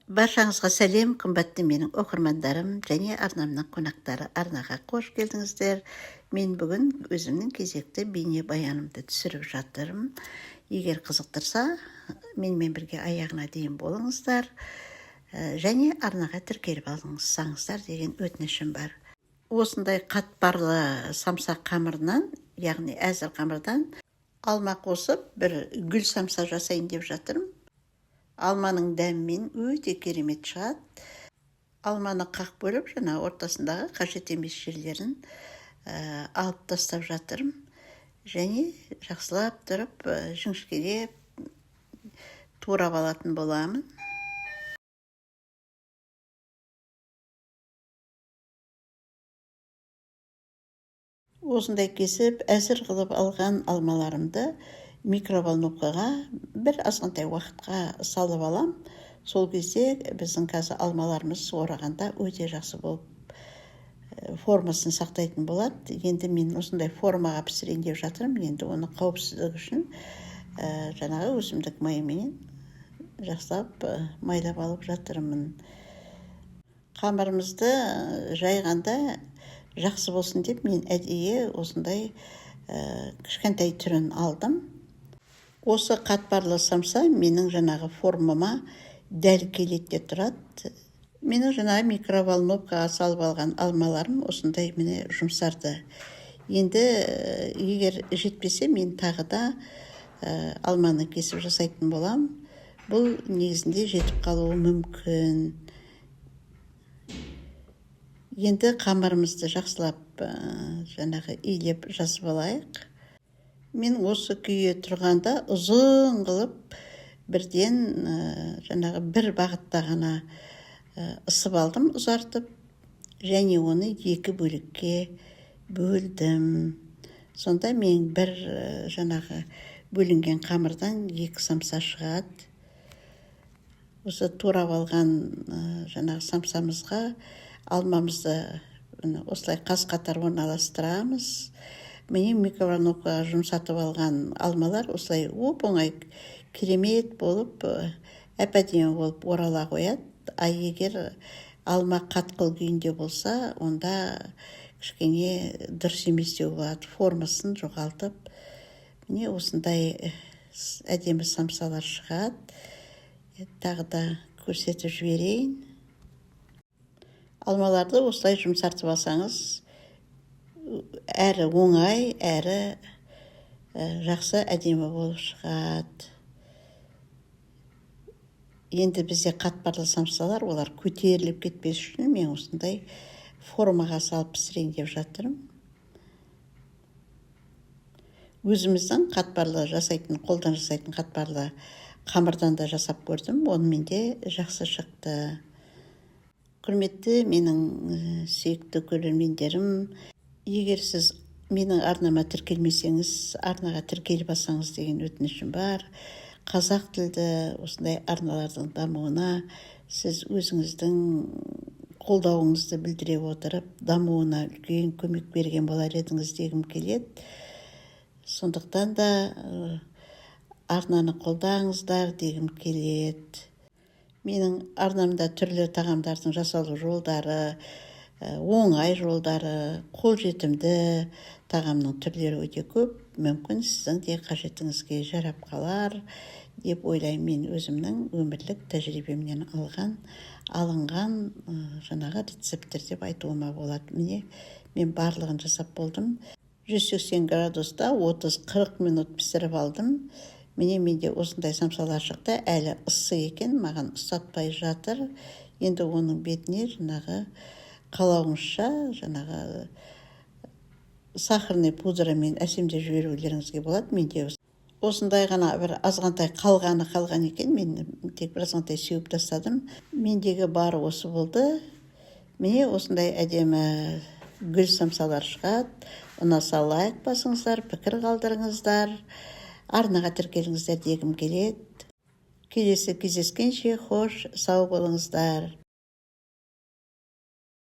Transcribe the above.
Баршаңызға сәлем, қымбатты менің оқырмандарым және арнамның қонақтары. Арнаға қош келдіңіздер. Мен бүгін өзімнің кезекті бейне баянымды түсіріп жатырмын. Егер қызықтырса, менімен бірге аяғына дейін болыңыздар және арнаға тіркеліп алыңыздар деген өтінішім бар. Осындай қатпарлы самса қамырынан, яғни әзір қамырдан алма қосып, бір гүл самса жасайын деп жатырмын. Алманың дәмімен өте керемет шығады. Алманы қақ бөліп, жаңа ортасындағы қажет емес жерлерін алып тастап жатырмын. Және жақсылап тұрып, жіңішкелеп турап алатын боламын. Осындай кесіп, әзір қылып алған алмаларымды микроволновкаға бір азғантай уақытқа салып алам. Сол кезде біздің қазір алмаларымыз орағанда өте жақсы болып формасын сақтайтын болады. Енді мен осындай формаға пісірейін деп жатырмын. Енді оны қауіпсіздік үшін жаңағы өсімдік майымен жақсылап майлап алып жатырмын. Қамырымызды жайғанда жақсы болсын деп мен әдейі осындай кішкентай түрін алдым. Осы қатпарлы самса менің жаңағы формама дәл келеді тұрады. Менің жаңағы микроволновкаға салып алған алмаларым осындай міне жұмсарды. Енді егер жетпесе, мен тағы да алманы кесіп жасайтын болам. Бұл негізінде жетіп қалуы мүмкін. Енді қамырымызды жақсылап жаңағы илеп жазып алайық. Мен осы күйе тұрғанда ұзын қылып бірден жаңағы бір бағытта ғана ысып алдым, ұзартып, және оны екі бөлікке бөлдім. Сонда мен бір жаңағы бөлінген қамырдан екі самса шығады. Осы турап алған жаңағы самсамызға алмамызды осылай қаз қатар орналастырамыз. Міне микроволновкаға жұмсатып алған алмалар осылай оп-оңай керемет болып, әп-әдемі болып орала қояды. Егер алма қатқыл күйінде болса, онда кішкене дұрыс емес деуге болады, формасын жоғалтып. Міне осындай әдемі самсалар шығады. Тағы да көрсетіп жіберейін. Алмаларды осылай жұмсартып алсаңыз, әрі оңай, әрі жақсы әдемі болып шығады. Енді бізде қатпарлы самсалар, олар көтеріліп кетпес үшін мен осындай формаға салып пісірейін деп жатырмын. Өзіміздің қатпарлы жасайтын, қолдан жасайтын қатпарлы қамырдан да жасап көрдім, онымен де жақсы шықты. Құрметті менің сүйікті көрермендерім, егер сіз менің арнама тіркелмесеңіз, арнаға тіркеліп алсаңыз деген өтінішім бар. Қазақ тілді осындай арналардың дамуына сіз өзіңіздің қолдауыңызды білдіре отырып, дамуына үлкен көмек берген болар едіңіз дегім келеді. Сондықтан да арнаны қолдаңыздар дегім келеді. Менің арнамда түрлі тағамдардың жасалу жолдары, оңай жолдары, қолжетімді тағамның түрлері өте көп. Мүмкін сіздің де қажетіңізге жарап қалар деп ойлаймын. Мен өзімнің өмірлік тәжірибемнен алынған жаңағы рецепттер деп айтуыма болады. Міне, мен барлығын жасап болдым. 180 градуста 30-40 минут пісіріп алдым. Міне менде осындай самсалар шықты, әлі ыссы екен, маған ұстатпай жатыр. Енді оның бетіне жаңағы қалауыңызша жаңағы сахарный пудрамен әсемдеп жіберулеріңізге болады. Менде осындай ғана бір азғантай қалған екен, мен тек бір азғантай сеуіп тастадым. Мендегі бары осы болды. Міне осындай әдемі гүл самсалар шығады. Ұнаса лайк басыңыздар, пікір қалдырыңыздар. Арнаға тіркеліңіздер дегім келеді. Келесі кездескенше, хош, сау болыңыздар.